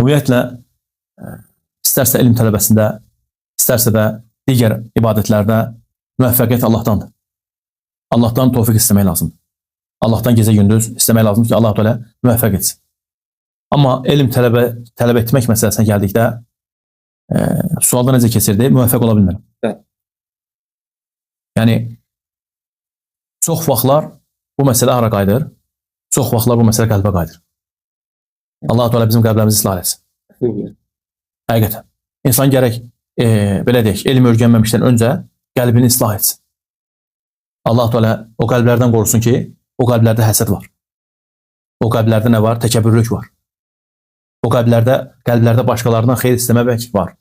ümumiyyətlə istərsə elm tələbəsində, istərsə də digər ibadətlərdə müvəffəqiyyət Allahdandır. Allahdan tövfiq istəmək lazımdır. Allahdan gecə gündüz istəmək lazımdır ki, Allah Teala müvəffəq etsin. Amma elm tələb etmək məsələsinə gəldikdə sualda necə keçirdi? Müvəffəq ola bilmirəm. Yəni çox vaxtlar bu məsələ hara qayıdır? Çox vaxtlar bu məsələ qəlbə qayıdır. Allah Teala bizim qəlblərimizi islah etsin. Həqiqətən. İnsan gərək belə deyək, elm öyrənməmişdən öncə qəlbini islah etsin. Allah Teala o qəlblərdən qorusun ki, o qəlblərdə həsəd var. O qəlblərdə nə var? Təkəbbürlük var. O qəlblərdə başqalarından xeyir istəmək var.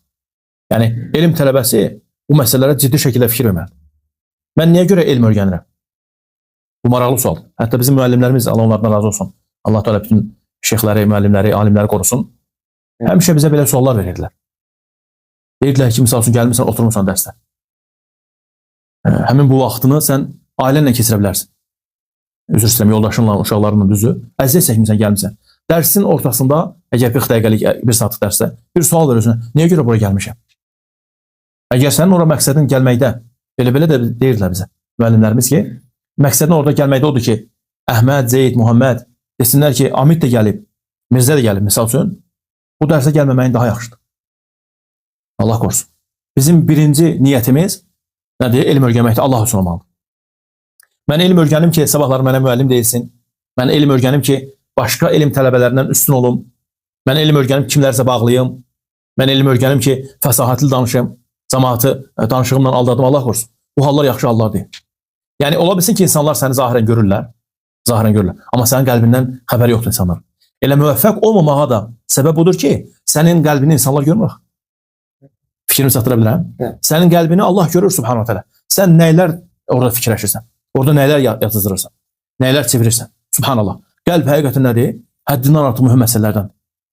Yəni elm tələbəsi bu məsələlərə ciddi şəkildə fikir verməlidir. Mən niyə görə elm öyrənirəm? Bu maraqlı sual. Hətta bizim müəllimlərimiz, Allah onlardan razı olsun. Allah Teala bütün şeyxləri, müəllimləri, alimləri qorusun. Həmişə bizə belə suallar verirdilər. Deyirdilər ki, misal üçün gəlmirsən, oturmursan dərsdə. Həmin bu vaxtını sən ailənlə keçirə bilərsən. Üzr istəyirəm, yoldaşınla, uşaqlarınla düzü. Əziyyət çəkmirsən, gəlmirsən. Dərsin ortasında, əgər 40 dəqiqəlik, 1 saatlıq dərsdə bir sual ver özünə. Niyə görə buraya gəlmişəm? Əgər sənin orada məqsədin gəlməkdə, belə də deyirdilər bizə, müəllimlərimiz ki, məqsədin orada gəlməkdə odur ki, Əhməd, Zeyd, Muhammed desinlər ki, Amid də gəlib, Mirzə də gəlib, misal üçün, bu dərsə gəlməməyin daha yaxşıdır. Allah qorusun. Bizim birinci niyyətimiz nədir? Elm öyrənməkdə Allah üçün olmalıdır. Mən elm öyrənim ki, sabahları mənə müəllim deyilsin. Mən elm öyrənim ki, başqa elm tələbələrindən üstün olum. Mən elm öyrənim kimlərsə bağlıyım. Mən elm öyrənim ki, fəsahatlı danışım. Cəmaatı danışığımla aldadım, Allah qorusun. Bu hallar yaxşı hallar deyil. Yəni, ola bilsin ki, insanlar səni zahirən görürlər. Amma sənin qəlbindən xəbəri yoxdur insanlar. Elə müvəffəq olmamağa da səbəb budur ki, sənin qəlbini insanlar görmür. Fikrimi çatdıra bilirəm? Sənin qəlbini Allah görür, subhanahu teala. Sən nəylər orada fikirləşirsən? Orada nəylər yatızdırırsan? Nəylər çevirirsən? Subhanallah. Qəlb həqiqətən nədir? Həddindən artıq mühüm məsələlərdən.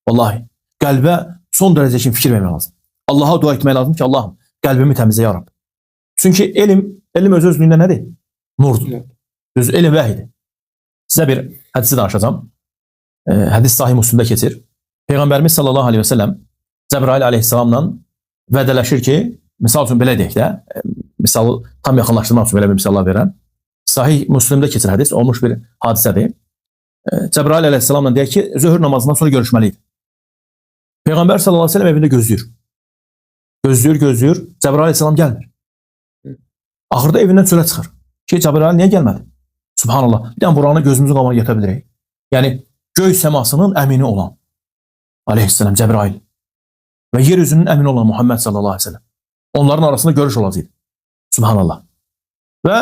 Vallahi. Qəlbə son dərəcə kimi fikir vermək lazım. Allah'a dua etmək lazım ki, Allahım, qəlbimi təmizlə ya Rab. Çünki elm öz-özlüyündə nədir? Nurdur. Düz elm vəhidir. Sizə bir hədisi danışacağım. Hədis Sahih Müslimdə keçir. Peyğəmbərimiz sallallahu aleyhi və səlləm Cəbrail aleyhissalamla vədələşir ki, misal üçün belə deyək də, misalı tam yaxınlaşdırmaq üçün belə bir misallar verən, Sahih Müslimdə keçir hədis, olmuş bir hadisədir. Cəbrail aleyhissalamla deyək ki, zöhr namazından sonra görüşməliydi. Peyğəmbər sallallahu aleyhi və səlləm evində gözləyir. Gözləyir, Cəbrail aleyhissalam gəlmir. Axırda evindən çölə çıxır. Ki, Cəbrail niyə gəlmədi? Subhanallah, bir dənə buranı gözümüzün qabağına gətirə bilirik. Yəni, göy səmasının əmini olan aleyhissalam Cəbrail və yeryüzünün əmini olan Muhammed sallallahu aleyhi ve sellem. Onların arasında görüş olacaqdı. Subhanallah. Və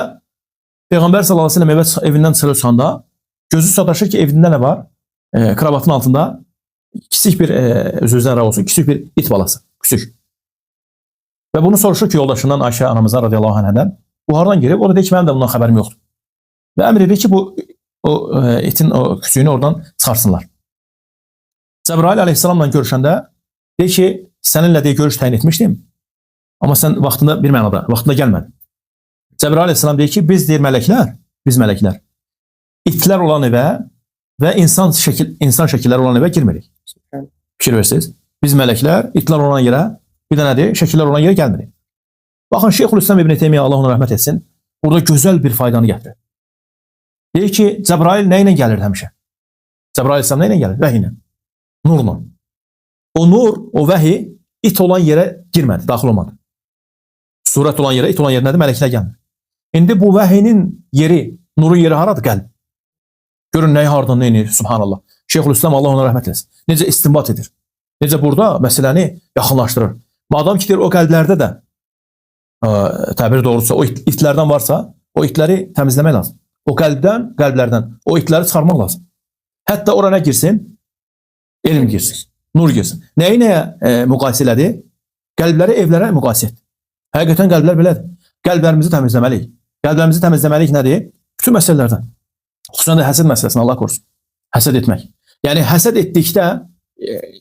Peyğəmbər sallallahu aleyhi ve sellem evindən çıxanda gözü sataşır ki, evində nə var? Kravatın altında kiçik bir, özünüzdən razı olsun, kiçik bir it balası. Küçük. Və bunu soruşur ki, yoldaşından Ayşə anamızdan radiyallahu anhədən, bu hardan gelib? O da deyir ki, mənim də bundan xəbərim yoxdur. Və əmr edir ki, bu itin küçüyünü oradan çıxarsınlar. Cəbrail aleyhissalamla görüşəndə deyir ki, səninlə deyə görüş təyin etmişdim. Amma sən vaxtında bir mənada, vaxtında gəlmədin. Cəbrail aleyhissalam deyir ki, biz deyir mələklər, itlər olan evə və insan şəkilləri olan evə girmirik. Fikir versiniz. Biz mələklər, itlər olan yerə, bir də nədir? Şəkillər olan yerə gəlmirik. Baxın, Şeyxülislam İbn Teymiyyə, Allah ona rəhmət etsin, burada gözəl bir faydanı gətirir. Deyir ki, Cəbrail nə ilə gəlir həmişə? Cəbrail aleyhissalam nə ilə gəlir? Vəhi ilə, nurla. O nur, o vəhi it olan yerə girmədi, daxil olmadı. Surət olan yerə, it olan yerə nədir? Mələklər gəlmir. İndi bu vəhinin yeri, nurun yeri haradır? Qəlb. Görün nəyi hardan nə inir? Subhanallah. Şeyxülislam Allah ona rəhmət etsin. Necə istinbat edir? Necə burada məsələni yaxınlaşdırır? Madam ki, deyir, o qəlblərdə də təbir doğrusu, o itlərdən varsa, o itləri təmizləmək lazım. O qəlblərdən o itləri çıxarmaq lazım. Hətta ora nə girsin? Elm girsin, nur girsin. Nəyə müqayisə elədi? Qəlbləri evlərə müqayisə etdi. Həqiqətən qəlblər belədir. Qəlblərimizi təmizləməliyik. Qəlblərimizi təmizləməliyik nədir? Bütün məsələlərdən. Xüsusən də həsəd məsələsini, Allah qorusun. Həsəd etmək. Yəni, həsəd etdikdə,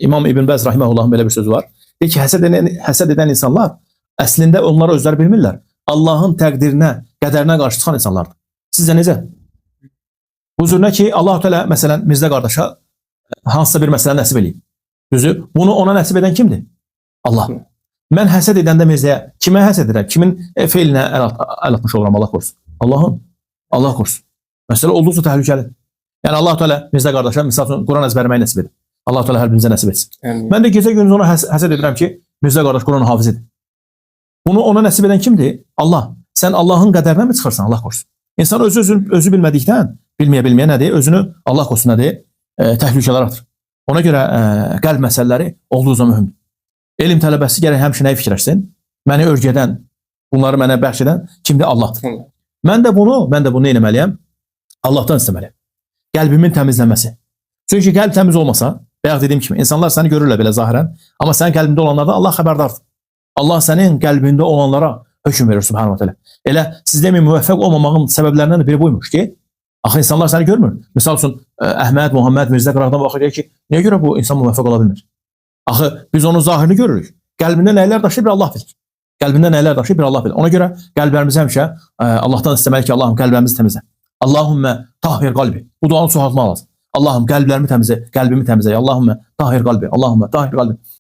İmam İbn Bəz rahiməhullahın belə bir sözü var. Deyir ki, həsəd edən insanlar əslində onları özləri bilmirlər. Allahın təqdirinə, qədərinə qarşı çıxan insanlardır. Sizcə necə? Bu cürünə ki, Allah-u Teala məsələn Mirzə qardaşa hansısa bir məsələ nəsib eləyib. Düzü, bunu ona nəsib edən kimdir? Allah. Mən həsəd edəndə Mirzəyə kimə həsəd edirəm? Kimin feilinə əl atmış oluram? Allah korusun. Allahın. Allah korusun. Məsələ olduqca təhlükəlidir. Yəni Allah Teala Mirzə qardaşa misal üçün Quran əzbərləməyi nəsib edir. Allah Teala hər birimizə nəsib etsin. Mən də gecə gündüz ona həsəd edirəm ki, Mirzə qardaş Quranı hafız edir. Bunu ona nəsib edən kimdir? Allah. Sən Allahın qədərinə mi çıxırsan? Allah korusun. İnsan özü bilmədikdən, bilməyə nədir? Özünü Allah korusun nədir? Təhlükələr atır. Ona görə qəlb məsələləri olduqca mühümdür. Elm tələbəsi gərək həmişə nəyi fikirləşsin? Məni örgədən, bunları mənə bəxş edən kimdir? Allahdır. Mən də bunu nə etməliyəm? Allahdan istəməliyəm. Qəlbimin təmizlənməsi. Çünki qəlb təmiz olmasa, bayaq dediyim kimi, insanlar səni görürlər belə zahirən, amma sənin qəlbində olanlardan Allah xəbərdardır. Allah sənin qəlbində olanlara hökm verir subhanahu wa ta'ala. Elə siz demin müvəffəq olmamağın səbəblərindən də biri buymuş ki, axı insanlar səni görmür. Misal üçün Əhməd, Muhammed, Mirzə qıraqdan baxacaq ki, niyə görə bu insan müvəffəq ola bilmir? Axı biz onun zahirini görürük. Qəlbində nəylər daşıyır bir Allah bilir. Qəlbində nəylər daşıyır bir Allah bilir. Ona görə qəlblərimizi həmişə Allahdan istəməliyik ki, Allahım qəlblərimizi təmizlə. Allahümmə tahhir qalbi. Bu duanı çoxaltmaq lazım. Allahım qəlblərimi təmizlə, qəlbimi təmizlə. Allahümmə tahhir qalbi. Allahümmə tahhir qalbi.